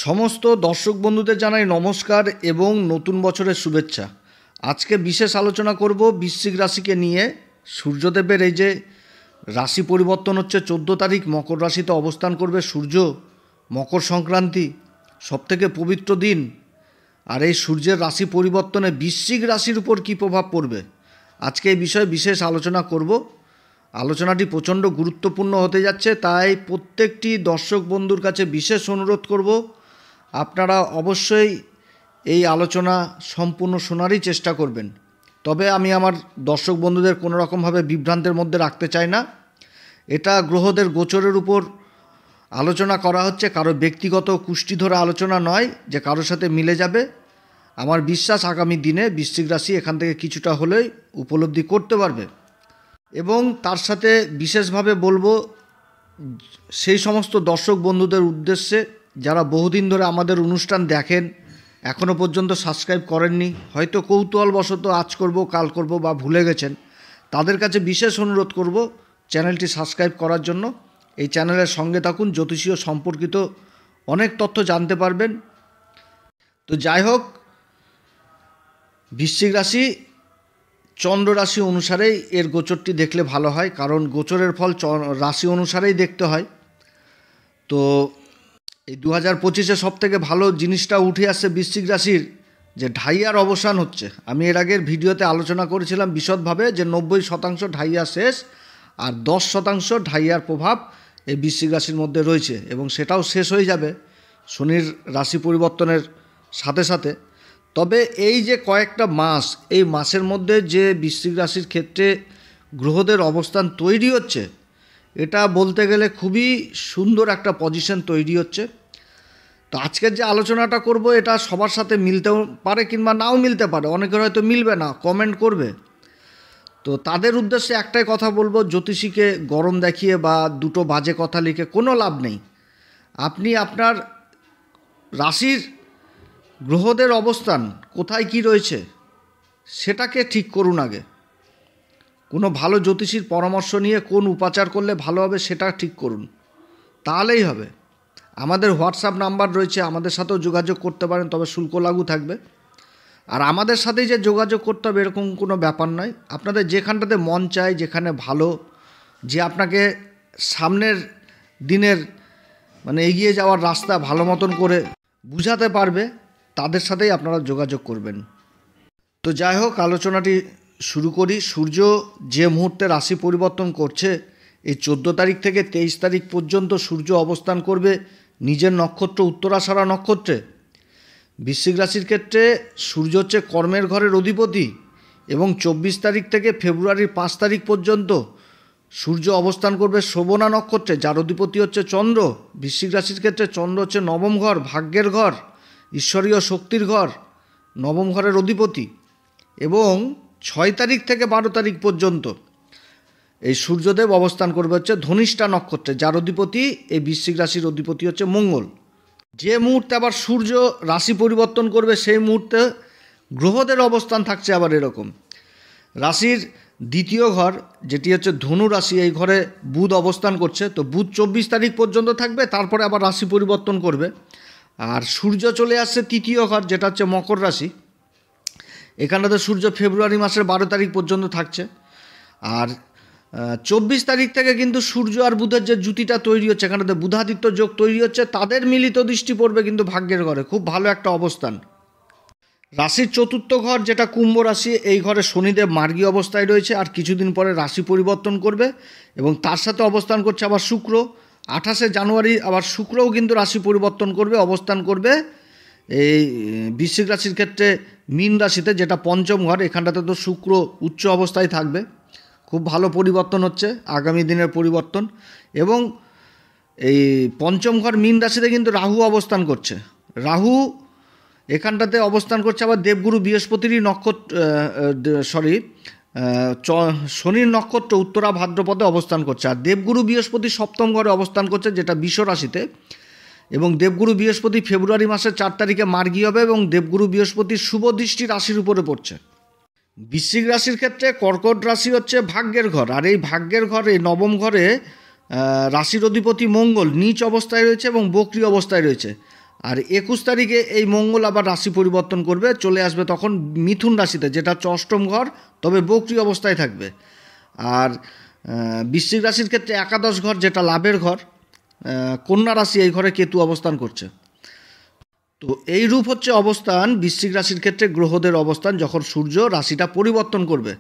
সমস্ত দর্শক বন্ধুদের জানাই নমস্কার এবং নতুন বছরের শুভেচ্ছা। আজকে বিশেষ আলোচনা করব বৃশ্চিক রাশিকে নিয়ে। সূর্যদেবের এই যে রাশি পরিবর্তন হচ্ছে 14 তারিখ মকর রাশিতে অবস্থান করবে সূর্য। মকর সংক্রান্তি সবথেকে পবিত্র দিন। আর এই সূর্যের রাশি পরিবর্তনে বৃশ্চিক রাশির উপর কী প্রভাব পড়বে, আজকে এই বিষয়ে বিশেষ আলোচনা করব। আলোচনাটি প্রচণ্ড গুরুত্বপূর্ণ হতে যাচ্ছে, তাই প্রত্যেকটি দর্শক বন্ধুর কাছে বিশেষ অনুরোধ করব, আপনারা অবশ্যই এই আলোচনা সম্পূর্ণ শোনারই চেষ্টা করবেন। তবে আমি আমার দর্শক বন্ধুদের কোনো রকমভাবে বিভ্রান্তের মধ্যে রাখতে চাই না। এটা গ্রহদের গোচরের উপর আলোচনা করা হচ্ছে, কারো ব্যক্তিগত কুষ্টি ধরে আলোচনা নয় যে কারোর সাথে মিলে যাবে। আমার বিশ্বাস আগামী দিনে বৃশ্চিক রাশি এখান থেকে কিছুটা হলেই উপলব্ধি করতে পারবে। এবং তার সাথে বিশেষভাবে বলবো সেই সমস্ত দর্শক বন্ধুদের উদ্দেশ্যে যারা বহুদিন ধরে আমাদের অনুষ্ঠান দেখেন, এখনও পর্যন্ত সাবস্ক্রাইব করেননি, হয়তো কৌতূহলবশত আজ করব কাল করব বা ভুলে গেছেন, তাদের কাছে বিশেষ অনুরোধ করব চ্যানেলটি সাবস্ক্রাইব করার জন্য। এই চ্যানেলের সঙ্গে থাকুন, জ্যোতিষীয় সম্পর্কিত অনেক তথ্য জানতে পারবেন। তো যাই হোক, বৃশ্চিক রাশি চন্দ্র রাশি অনুসারেই এর গোচরটি দেখলে ভালো হয়, কারণ গোচরের ফল রাশি অনুসারেই দেখতে হয়। তো এই 2025-এ সবথেকে ভালো জিনিসটা উঠে আসছে বৃশ্চিক রাশির, যে ঢাইয়ার অবসান হচ্ছে। আমি এর আগের ভিডিওতে আলোচনা করেছিলাম বিশদভাবে যে 90% ঢাইয়া শেষ আর 10% ঢাইয়ার প্রভাব এই বৃশ্চিক রাশির মধ্যে রয়েছে, এবং সেটাও শেষ হয়ে যাবে শনির রাশি পরিবর্তনের সাথে সাথে। তবে এই যে কয়েকটা মাস, এই মাসের মধ্যে যে বৃশ্চিক রাশির ক্ষেত্রে গ্রহদের অবস্থান তৈরি হচ্ছে, এটা বলতে গেলে খুবই সুন্দর একটা পজিশন তৈরি হচ্ছে। তো আজকের যে আলোচনাটা করব এটা সবার সাথে মিলতেও পারে কিংবা নাও মিলতে পারে, অনেকের হয়তো মিলবে না, কমেন্ট করবে। তো তাদের উদ্দেশ্যে একটাই কথা বলবো, জ্যোতিষীকে গরম দেখিয়ে বা দুটো বাজে কথা লিখে কোনো লাভ নেই। আপনি আপনার রাশির গ্রহদের অবস্থান কোথায় কি রয়েছে সেটাকে ঠিক করুন আগে। কোনো ভালো জ্যোতিষীর পরামর্শ নিয়ে কোন উপাচার করলে ভালো হবে সেটা ঠিক করুন, তাহলেই হবে। আমাদের হোয়াটসঅ্যাপ নাম্বার রয়েছে, আমাদের সাথেও যোগাযোগ করতে পারেন, তবে শুল্ক লাগু থাকবে। আর আমাদের সাথেই যে যোগাযোগ করতে হবে এরকম কোনো ব্যাপার নয়। আপনাদের যেখানটাতে মন চায়, যেখানে ভালো, যে আপনাকে সামনের দিনের এগিয়ে যাওয়ার রাস্তা ভালো মতন করে বুঝাতে পারবে, তাদের সাথেই আপনারা যোগাযোগ করবেন। তো যাই হোক, আলোচনাটি শুরু করি। সূর্য যে মুহূর্তে রাশি পরিবর্তন করছে, এই 14 তারিখ থেকে 23 তারিখ পর্যন্ত সূর্য অবস্থান করবে নিজের নক্ষত্র উত্তরাষাঢ়া নক্ষত্রে। বৃশ্চিক রাশির ক্ষেত্রে সূর্য হচ্ছে কর্মের ঘরের অধিপতি, এবং 24 তারিখ থেকে ফেব্রুয়ারির 5 তারিখ পর্যন্ত সূর্য অবস্থান করবে শ্রবণা নক্ষত্রে, যার অধিপতি হচ্ছে চন্দ্র। বৃশ্চিক রাশির ক্ষেত্রে চন্দ্র হচ্ছে নবম ঘর, ভাগ্যের ঘর, ঈশ্বরীয় শক্তির ঘর, নবম ঘরের অধিপতি। এবং 6 তারিখ থেকে 12 তারিখ পর্যন্ত এই সূর্যদেব অবস্থান করবে হচ্ছে ধনিষ্ঠা নক্ষত্রে, যার অধিপতি এই বৃশ্চিক রাশির অধিপতি হচ্ছে মঙ্গল। যে মুহূর্তে আবার সূর্য রাশি পরিবর্তন করবে সেই মুহূর্তে গ্রহদের অবস্থান থাকছে আবার এরকম। রাশির দ্বিতীয় ঘর যেটি হচ্ছে ধনু রাশি, এই ঘরে বুধ অবস্থান করছে। তো বুধ 24 তারিখ পর্যন্ত থাকবে, তারপরে আবার রাশি পরিবর্তন করবে। আর সূর্য চলে আসছে তৃতীয় ঘর, যেটা হচ্ছে মকর রাশি। এখানটাতে সূর্য ফেব্রুয়ারি মাসের 12 তারিখ পর্যন্ত থাকছে। আর 24 তারিখ থেকে কিন্তু সূর্য আর বুধের যে জুতিটা তৈরি হচ্ছে, এখানটাতে বুধাদিত্য যোগ তৈরি হচ্ছে, তাদের মিলিত দৃষ্টি পড়বে কিন্তু ভাগ্যের ঘরে। খুব ভালো একটা অবস্থান। রাশির চতুর্থ ঘর যেটা কুম্ভ রাশি, এই ঘরে শনিদেব মার্গী অবস্থায় রয়েছে, আর কিছুদিন পরে রাশি পরিবর্তন করবে। এবং তার সাথে অবস্থান করছে আবার শুক্র। 28শে জানুয়ারি আবার শুক্রও কিন্তু রাশি পরিবর্তন করবে, অবস্থান করবে এই বৃশ্চিক রাশির ক্ষেত্রে মীন রাশিতে, যেটা পঞ্চম ঘর। এখানটাতে তো শুক্র উচ্চ অবস্থায় থাকবে। খুব ভালো পরিবর্তন হচ্ছে, আগামী দিনের পরিবর্তন। এবং এই পঞ্চম ঘর মীন রাশিতে কিন্তু রাহু অবস্থান করছে। রাহু এখানটাতে অবস্থান করছে আবার দেবগুরু বৃহস্পতিরই শনির নক্ষত্র উত্তরা ভাদ্রপদে অবস্থান করছে। আর দেবগুরু বৃহস্পতি সপ্তম ঘরে অবস্থান করছে, যেটা বৃষ রাশিতে। এবং দেবগুরু বৃহস্পতি ফেব্রুয়ারি মাসের 4 তারিখে মার্গী হবে, এবং দেবগুরু বৃহস্পতির শুভ দৃষ্টি রাশির উপরে পড়ছে। বৃশ্চিক রাশির ক্ষেত্রে কর্কট রাশি হচ্ছে ভাগ্যের ঘর, আর এই ভাগ্যের ঘরে নবম ঘরে রাশির অধিপতি মঙ্গল নীচ অবস্থায় রয়েছে এবং বক্রী অবস্থায় রয়েছে। আর 21 তারিখে এই মঙ্গল আবার রাশি পরিবর্তন করবে, চলে আসবে তখন মিথুন রাশিতে, যেটা হচ্ছে অষ্টম ঘর, তবে বক্রী অবস্থায় থাকবে। আর বৃশ্চিক রাশির ক্ষেত্রে একাদশ ঘর, যেটা লাভের ঘর, কন্যা রাশি, এই ঘরে কেতু অবস্থান করছে। তো এই রূপ হচ্ছে অবস্থান বৃশ্চিক রাশির ক্ষেত্রে গ্রহদের অবস্থান যখন সূর্য রাশিটা পরিবর্তন করবে।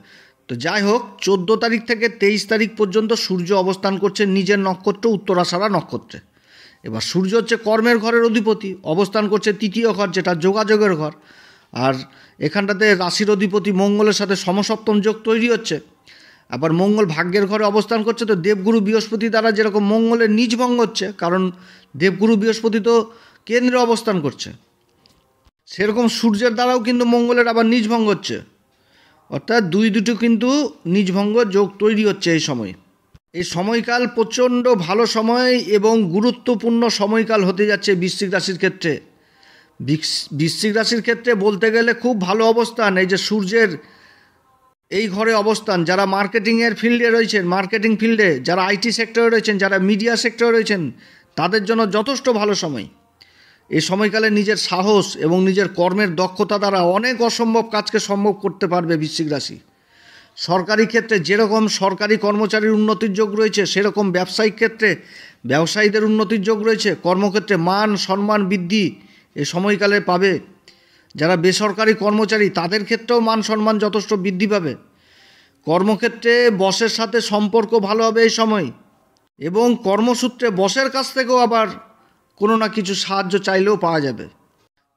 তো যাই হোক, 14 তারিখ থেকে 23 তারিখ পর্যন্ত সূর্য অবস্থান করছে নিজের নক্ষত্র উত্তরাষাঢ়া নক্ষত্রে। এবার সূর্য হচ্ছে কর্মের ঘরের অধিপতি, অবস্থান করছে তৃতীয় ঘর, যেটা যোগাযোগের ঘর। আর এখানটাতে রাশির অধিপতি মঙ্গলের সাথে সমসপ্তম যোগ তৈরি হচ্ছে। আবার মঙ্গল ভাগ্যের ঘরে অবস্থান করছে, তো দেবগুরু বৃহস্পতি দ্বারা যেরকম মঙ্গলের নীচভঙ্গ হচ্ছে, কারণ দেবগুরু বৃহস্পতি তো কেন্দ্রে অবস্থান করছে, সেরকম সূর্যের দ্বারাও কিন্তু মঙ্গলের আবার নীচভঙ্গ হচ্ছে। অর্থাৎ দুটো কিন্তু নীচভঙ্গ যোগ তৈরি হচ্ছে এই সময়। এই সময়কাল প্রচণ্ড ভালো সময় এবং গুরুত্বপূর্ণ সময়কাল হতে যাচ্ছে বৃশ্চিক রাশির ক্ষেত্রে। বৃশ্চিক রাশির ক্ষেত্রে বলতে গেলে খুব ভালো অবস্থান, এই যে সূর্যের এই ঘরে অবস্থান। যারা মার্কেটিংয়ের ফিল্ডে রয়েছেন, মার্কেটিং ফিল্ডে যারা আইটি সেক্টরে রয়েছেন, যারা মিডিয়া সেক্টরে রয়েছেন, তাদের জন্য যথেষ্ট ভালো সময়। এই সময়কালে নিজের সাহস এবং নিজের কর্মের দক্ষতা দ্বারা অনেক অসম্ভব কাজকে সম্ভব করতে পারবে বৃশ্চিক রাশি। সরকারি ক্ষেত্রে যেরকম সরকারি কর্মচারীর উন্নতির যোগ রয়েছে, সেরকম ব্যবসায়িক ক্ষেত্রে ব্যবসায়ীদের উন্নতির যোগ রয়েছে। কর্মক্ষেত্রে মান সম্মান বৃদ্ধি এই সময়কালে পাবে। যারা বেসরকারি কর্মচারী, তাদের ক্ষেত্রেও মান সম্মান যথেষ্ট বৃদ্ধি পাবে। কর্মক্ষেত্রে বসের সাথে সম্পর্ক ভালো হবে এই সময়, এবং কর্মসূত্রে বসের কাছ থেকেও আবার কোনো না কিছু সাহায্য চাইলেও পাওয়া যাবে।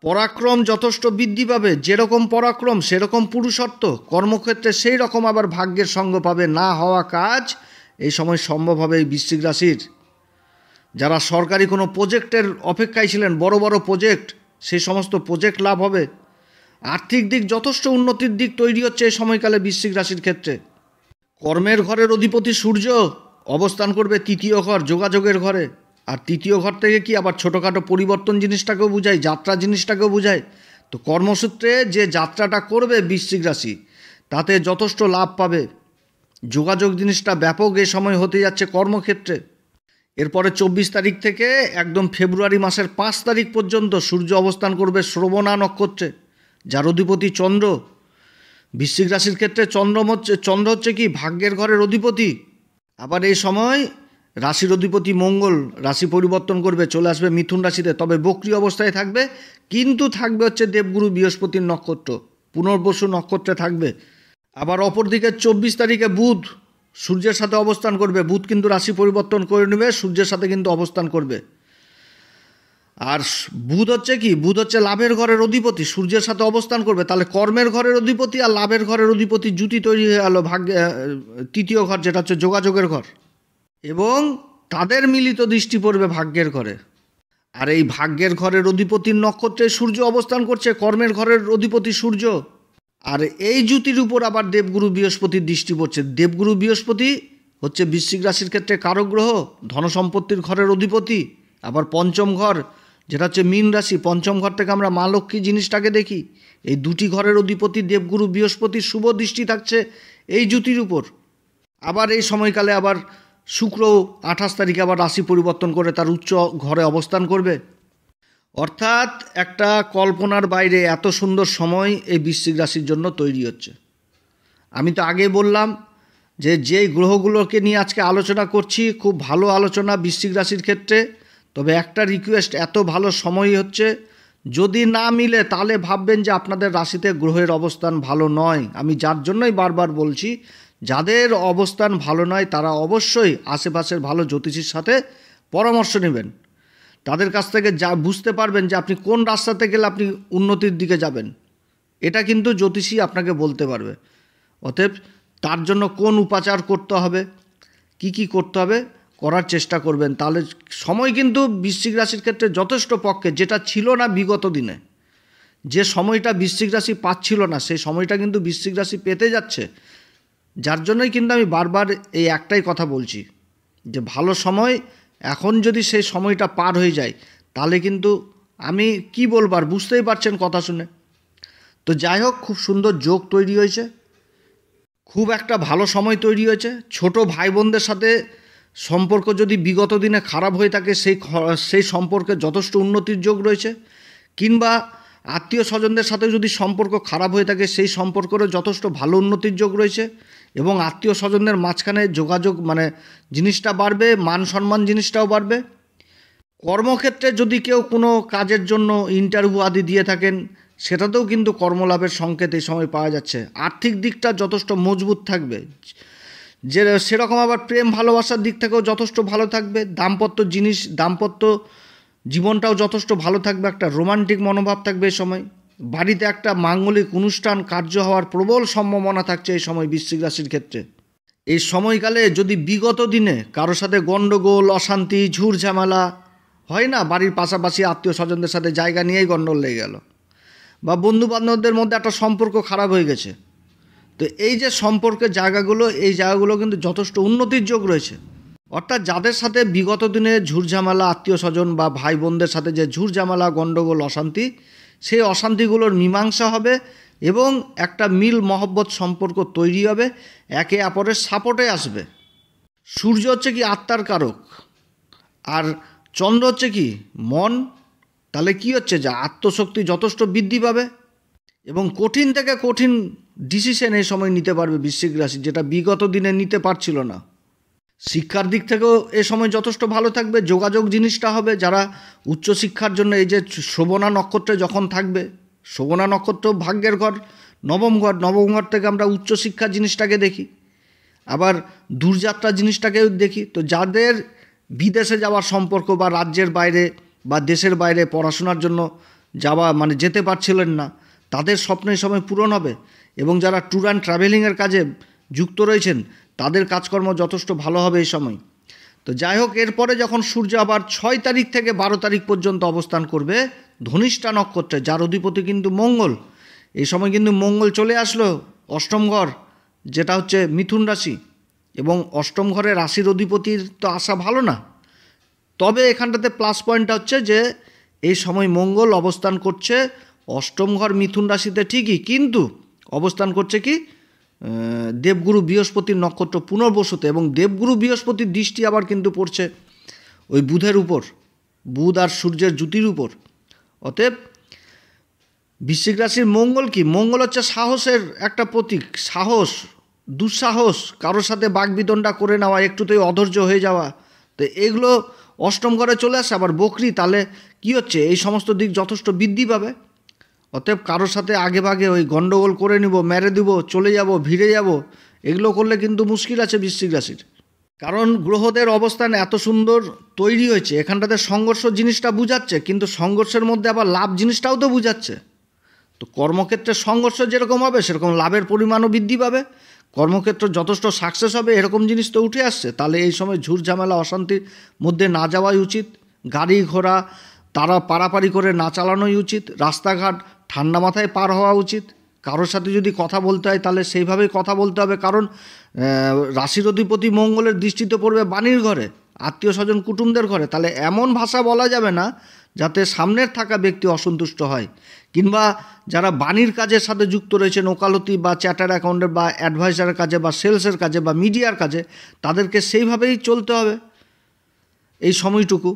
পরাক্রম যথেষ্ট বৃদ্ধি পাবে, যেরকম পরাক্রম সেরকম পুরুষত্ব। কর্মক্ষেত্রে সেই রকম আবার ভাগ্যের সঙ্গ পাবে, না হওয়া কাজ এই সময় সম্ভব হবে এই বৃশ্চিক রাশির। যারা সরকারি কোনো প্রজেক্টের অপেক্ষায় ছিলেন, বড় বড় প্রজেক্ট, সেই সমস্ত প্রজেক্ট লাভ হবে। আর্থিক দিক যথেষ্ট উন্নতির দিক তৈরি হচ্ছে এই সময়কালে বৃশ্চিক রাশির ক্ষেত্রে। কর্মের ঘরের অধিপতি সূর্য অবস্থান করবে তৃতীয় ঘর, যোগাযোগের ঘরে। আর তৃতীয় ঘর থেকে কি আবার ছোটোখাটো পরিবর্তন জিনিসটাকেও বোঝায়, যাত্রা জিনিসটাকেও বোঝায়। তো কর্মসূত্রে যে যাত্রাটা করবে বৃশ্চিক রাশি, তাতে যথেষ্ট লাভ পাবে। যোগাযোগ জিনিসটা ব্যাপক এ সময় হতে যাচ্ছে কর্মক্ষেত্রে। এরপরে 24 তারিখ থেকে একদম ফেব্রুয়ারি মাসের 5 তারিখ পর্যন্ত সূর্য অবস্থান করবে শ্রবণা নক্ষত্রে, যার অধিপতি চন্দ্র। বৃশ্চিক রাশির ক্ষেত্রে চন্দ্র হচ্ছে কি ভাগ্যের ঘরের অধিপতি। আবার এই সময় রাশির অধিপতি মঙ্গল রাশি পরিবর্তন করবে, চলে আসবে মিথুন রাশিতে, তবে বক্রী অবস্থায় থাকবে, কিন্তু থাকবে হচ্ছে দেবগুরু বৃহস্পতির নক্ষত্র, পুনর্বসু নক্ষত্রে থাকবে। আবার অপরদিকে 24 তারিখে বুধ সূর্যের সাথে অবস্থান করবে। বুধ কিন্তু রাশি পরিবর্তন করে নেবে, সূর্যের সাথে কিন্তু অবস্থান করবে। আর বুধ হচ্ছে কি, বুধ হচ্ছে লাভের ঘরের অধিপতি, সূর্যের সাথে অবস্থান করবে। তাহলে কর্মের ঘরের অধিপতি আর লাভের ঘরের অধিপতি জুটি তৈরি হয়ে গেল ভাগ্যে, তৃতীয় ঘর, যেটা হচ্ছে যোগাযোগের ঘর, এবং তাদের মিলিত দৃষ্টি পড়বে ভাগ্যের ঘরে। আর এই ভাগ্যের ঘরের অধিপতির নক্ষত্রে সূর্য অবস্থান করছে, কর্মের ঘরের অধিপতি সূর্য। আর এই জুতির উপর আবার দেবগুরু বৃহস্পতির দৃষ্টি পড়ছে। দেবগুরু বৃহস্পতি হচ্ছে বৃশ্চিক রাশির ক্ষেত্রে কারক গ্রহ, ধনসম্পত্তির ঘরের অধিপতি। আবার পঞ্চম ঘর, যেটা হচ্ছে মীন রাশি, পঞ্চম ঘর থেকে আমরা মা লক্ষ্মী জিনিসটাকে দেখি। এই দুটি ঘরের অধিপতি দেবগুরু বৃহস্পতির শুভ দৃষ্টি থাকছে এই জুতির উপর। আবার এই সময়কালে আবার শুক্র 28 তারিখে আবার রাশি পরিবর্তন করে তার উচ্চ ঘরে অবস্থান করবে। অর্থাৎ একটা কল্পনার বাইরে এত সুন্দর সময় এই বৃশ্চিক রাশির জন্য তৈরি হচ্ছে। আমি তো আগে বললাম যে যেই গ্রহগুলোকে নিয়ে আজকে আলোচনা করছি, খুব ভালো আলোচনা বৃশ্চিক রাশির ক্ষেত্রে। তবে একটা রিকোয়েস্ট, এত ভালো সময় হচ্ছে, যদি না মিলে তাহলে ভাববেন যে আপনাদের রাশিতে গ্রহের অবস্থান ভালো নয়। আমি যার জন্যই বারবার বলছি, যাদের অবস্থান ভালো নয় তারা অবশ্যই আশেপাশের ভালো জ্যোতিষীর সাথে পরামর্শ নেবেন। তাদের কাছ থেকে যা বুঝতে পারবেন যে আপনি কোন রাস্তাতে গেলে আপনি উন্নতির দিকে যাবেন, এটা কিন্তু জ্যোতিষী আপনাকে বলতে পারবে। অতএব তার জন্য কোন উপাচার করতে হবে, কি করতে হবে, করার চেষ্টা করবেন। তাহলে সময় কিন্তু বৃশ্চিক রাশির ক্ষেত্রে যথেষ্ট পক্ষে, যেটা ছিল না বিগত দিনে। যে সময়টা বৃশ্চিক রাশি পাচ্ছিল না, সেই সময়টা কিন্তু বৃশ্চিক রাশি পেতে যাচ্ছে। যার জন্যই কিন্তু আমি বারবার এই একটাই কথা বলছি যে ভালো সময়, এখন যদি সেই সময়টা পার হয়ে যায় তাহলে কিন্তু আমি কি বলবো আর, বুঝতেই পারছেন কথা শুনে। তো যাই হোক, খুব সুন্দর যোগ তৈরি হয়েছে, খুব একটা ভালো সময় তৈরি হয়েছে। ছোট ভাই বোনদের সাথে সম্পর্ক যদি বিগত দিনে খারাপ হয়ে থাকে সেই সম্পর্কে যথেষ্ট উন্নতির যোগ রয়েছে, কিংবা আত্মীয় স্বজনদের সাথে যদি সম্পর্ক খারাপ হয়ে থাকে সেই সম্পর্কেরও যথেষ্ট ভালো উন্নতির যোগ রয়েছে, এবং আত্মীয় স্বজনদের মাঝখানে যোগাযোগ মানে জিনিসটা বাড়বে, মান সম্মান জিনিসটাও বাড়বে। কর্মক্ষেত্রে যদি কেউ কোনো কাজের জন্য ইন্টারভিউ আদি দিয়ে থাকেন, সেটাতেও কিন্তু কর্মলাভের সংকেত এই সময় পাওয়া যাচ্ছে। আর্থিক দিকটা যথেষ্ট মজবুত থাকবে, যে সেরকম আবার প্রেম ভালোবাসার দিক থেকেও যথেষ্ট ভালো থাকবে। দাম্পত্য জীবনটাও যথেষ্ট ভালো থাকবে, একটা রোমান্টিক মনোভাব থাকবে এই সময়। বাড়িতে একটা মাঙ্গলিক অনুষ্ঠান কার্য হওয়ার প্রবল সম্ভাবনা থাকছে এই সময় বৃশ্চিক রাশির ক্ষেত্রে। এই সময়কালে যদি বিগত দিনে কারোর সাথে গণ্ডগোল, অশান্তি, ঝুট ঝামেলা হয় না, বাড়ির পাশাপাশি আত্মীয় স্বজনদের সাথে জায়গা নিয়েই গণ্ডগোল লেগে গেল, বা বন্ধুবান্ধবদের মধ্যে একটা সম্পর্ক খারাপ হয়ে গেছে, তো এই যে সম্পর্কের এই জায়গাগুলো কিন্তু যথেষ্ট উন্নতির যোগ রয়েছে। অর্থাৎ যাদের সাথে বিগত দিনে ঝুটঝামেলা, আত্মীয় স্বজন বা ভাই বোনদের সাথে যে ঝুটঝামেলা, গণ্ডগোল, অশান্তি, সেই অশান্তিগুলোর মীমাংসা হবে এবং একটা মিল মহব্বত সম্পর্ক তৈরি হবে, একে অপরের সাপোর্টে আসবে। সূর্য হচ্ছে কি আত্মার কারক, আর চন্দ্র হচ্ছে কি মন। তাহলে কি হচ্ছে, যে আত্মশক্তি যথেষ্ট বৃদ্ধি পাবে এবং কঠিন থেকে কঠিন ডিসিশন এই সময় নিতে পারবে বৃশ্চিক রাশি, যেটা বিগত দিনে নিতে পারছিল না। শিক্ষার দিক থেকেও এ সময় যথেষ্ট ভালো থাকবে, যোগাযোগ জিনিসটা হবে। যারা উচ্চশিক্ষার জন্য এই যে শ্রবণা নক্ষত্রে যখন থাকবে, শ্রবণা নক্ষত্র ভাগ্যের ঘর, নবম ঘর থেকে আমরা উচ্চশিক্ষা জিনিসটাকে দেখি, আবার দূরযাত্রা জিনিসটাকেও দেখি। তো যাদের বিদেশে যাওয়ার সম্পর্ক বা রাজ্যের বাইরে বা দেশের বাইরে পড়াশোনার জন্য যেতে পারছিলেন না, তাদের স্বপ্ন এই সময় পূরণ হবে। এবং যারা ট্যুর অ্যান্ড ট্রাভেলিংয়ের কাজে যুক্ত রয়েছেন, তাদের কাজকর্ম যথেষ্ট ভালো হবে এই সময়। তো যাই হোক, এরপরে যখন সূর্য আবার 6 তারিখ থেকে 12 তারিখ পর্যন্ত অবস্থান করবে ধনিষ্ঠা নক্ষত্রে, যার অধিপতি কিন্তু মঙ্গল, এই সময় কিন্তু মঙ্গল চলে আসলো অষ্টম ঘর, যেটা হচ্ছে মিথুন রাশি, এবং অষ্টম ঘরে রাশির অধিপতির তো আসা ভালো না। তবে এখানটাতে প্লাস পয়েন্টটা হচ্ছে যে এই সময় মঙ্গল অবস্থান করছে অষ্টম ঘর মিথুন রাশিতে ঠিকই, কিন্তু অবস্থান করছে কি দেবগুরু বৃহস্পতির নক্ষত্র পুনর্বসুতে, এবং দেবগুরু বৃহস্পতির দৃষ্টি আবার কিন্তু পড়ছে ওই বুধের উপর, বুধ আর সূর্যের জ্যোতির উপর। অতএব বৃশ্চিক রাশির মঙ্গল কি, মঙ্গল হচ্ছে সাহসের একটা প্রতীক। সাহস, দুঃসাহস, কারোর সাথে বাগবিতণ্ডা করে নেওয়া, একটুতেই অধৈর্য হয়ে যাওয়া, তো এগুলো অষ্টম ঘরে চলে আসে। আবার বকরি, তাহলে কি হচ্ছে, এই সমস্ত দিক যথেষ্ট বৃদ্ধি পাবে। অতএব কারোর সাথে আগে ভাগে ওই গণ্ডগোল করে নিব, মেরে দিব, চলে যাব, ভিড়ে যাব, এগুলো করলে কিন্তু মুশকিল আছে বৃশ্চিক রাশির। কারণ গ্রহদের অবস্থান এত সুন্দর তৈরি হয়েছে, এখানটাতে সংঘর্ষ জিনিসটা বুঝাচ্ছে, কিন্তু সংঘর্ষের মধ্যে আবার লাভ জিনিসটাও তো বুঝাচ্ছে। তো কর্মক্ষেত্রে সংঘর্ষ যেরকম হবে, সেরকম লাভের পরিমাণও বৃদ্ধি পাবে, কর্মক্ষেত্র যথেষ্ট সাকসেস হবে, এরকম জিনিস তো উঠে আসছে। তাহলে এই সময় ঝুট ঝামেলা, অশান্তির মধ্যে না যাওয়াই উচিত। গাড়ি ঘোড়া তারা পারাপারি করে না চালানোই উচিত। রাস্তাঘাট ঠান্ডা মাথায় পার হওয়া উচিত। কারোর সাথে যদি কথা বলতে হয়, তাহলে সেইভাবেই কথা বলতে হবে, কারণ রাশির অধিপতি মঙ্গলের দৃষ্টিতে পড়বে বাণীর ঘরে, আত্মীয় স্বজন কুটুমদের ঘরে। তাহলে এমন ভাষা বলা যাবে না যাতে সামনের থাকা ব্যক্তি অসন্তুষ্ট হয়, কিংবা যারা বাণীর কাজের সাথে যুক্ত রয়েছেন, ওকালতি বা চ্যাটার অ্যাকাউন্টের বা অ্যাডভাইজারের কাজে বা সেলসের কাজে বা মিডিয়ার কাজে, তাদেরকে সেইভাবেই চলতে হবে এই সময়টুকু।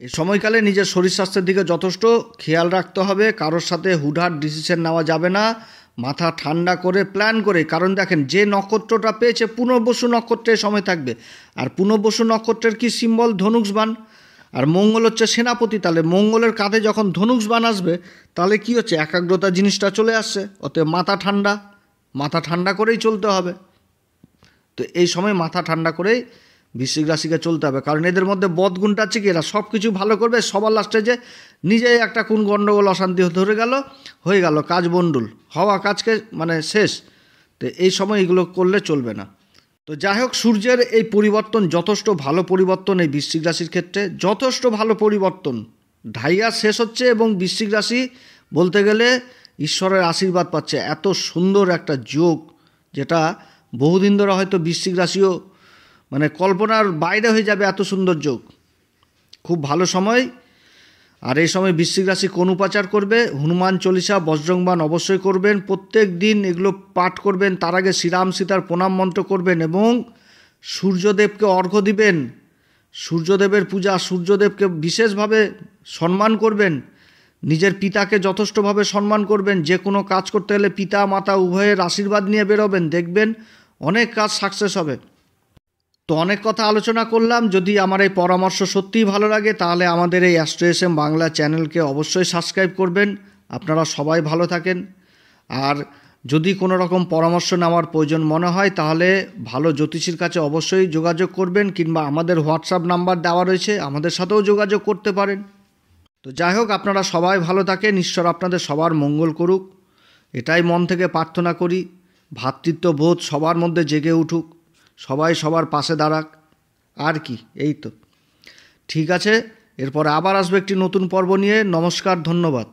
এই সময়কালে নিজের শরীর স্বাস্থ্যের দিকে যথেষ্ট খেয়াল রাখতে হবে। কারোর সাথে হুটহাট ডিসিশন নেওয়া যাবে না, মাথা ঠান্ডা করে প্ল্যান করে। কারণ দেখেন, যে নক্ষত্রটা পেয়েছে পুনর্বসু নক্ষত্রের সময় থাকবে, আর পুনর্বসু নক্ষত্রের কি সিম্বল, ধনুষ বাণ, আর মঙ্গল হচ্ছে সেনাপতি। তাহলে মঙ্গলের কাঁধে যখন ধনুষ বাণ আসবে, তাহলে কি হচ্ছে, একাগ্রতা জিনিসটা চলে আসছে। অতএব মাথা ঠান্ডা করেই চলতে হবে। তো এই সময় মাথা ঠান্ডা করেই বৃশ্চিক রাশিকে চলতে হবে, কারণ এদের মধ্যে বদগুণটা আছে কি, এরা সব কিছু ভালো করবে, সবার লাস্টে যে নিজেই একটা কোন গণ্ডগোল অশান্তি হয়ে গেল, কাজ বন্ডুল হওয়া, কাজকে শেষ। তো এই সময় এগুলো করলে চলবে না। তো যাই হোক, সূর্যের এই পরিবর্তন যথেষ্ট ভালো পরিবর্তন, এই বৃশ্চিক রাশির ক্ষেত্রে যথেষ্ট ভালো পরিবর্তন। ঢাইয়া শেষ হচ্ছে এবং বৃশ্চিক রাশি বলতে গেলে ঈশ্বরের আশীর্বাদ পাচ্ছে। এত সুন্দর একটা যোগ, যেটা বহুদিন ধরে হয়তো বৃশ্চিক রাশিও কল্পনার বাইরে হয়ে যাবে, এত সুন্দর যোগ। খুব ভালো সময়। আর এই সময় বৃশ্চিক রাশি কোন উপাচার করবে, হনুমান চল্লিশা, বজরংবাণ অবশ্যই করবেন, প্রত্যেক দিন এগুলো পাঠ করবেন। তার আগে শ্রীরাম সীতার প্রণাম মন্ত্র করবেন এবং সূর্যদেবকে অর্ঘ্য দিবেন, সূর্যদেবের পূজা, সূর্যদেবকে বিশেষভাবে সম্মান করবেন, নিজের পিতাকে যথেষ্টভাবে সম্মান করবেন। যে কোনো কাজ করতে গেলে পিতা মাতা উভয়ের আশীর্বাদ নিয়ে বেরোবেন, দেখবেন অনেক কাজ সাকসেস হবে। তো অনেক কথা আলোচনা করলাম। যদি আমার এই পরামর্শ সত্যিই ভালো লাগে তাহলে আমাদের এই অ্যাস্ট্রো এস এম বাংলা চ্যানেলকে অবশ্যই সাবস্ক্রাইব করবেন। আপনারা সবাই ভালো থাকেন। আর যদি কোনো রকম পরামর্শ নেওয়ার প্রয়োজন মনে হয় তাহলে ভালো জ্যোতিষীর কাছে অবশ্যই যোগাযোগ করবেন, কিংবা আমাদের হোয়াটসঅ্যাপ নাম্বার দেওয়া রয়েছে, আমাদের সাথেও যোগাযোগ করতে পারেন। তো যাই হোক, আপনারা সবাই ভালো থাকেন, ঈশ্বর আপনাদের সবার মঙ্গল করুক, এটাই মন থেকে প্রার্থনা করি। ভ্রাতৃত্ববোধ সবার মধ্যে জেগে উঠুক, সবাই সবার পাশে দাঁড়াক, আর কি, এই তো। ঠিক আছে, এরপরে আবার আসবে একটি নতুন পর্ব নিয়ে। নমস্কার, ধন্যবাদ।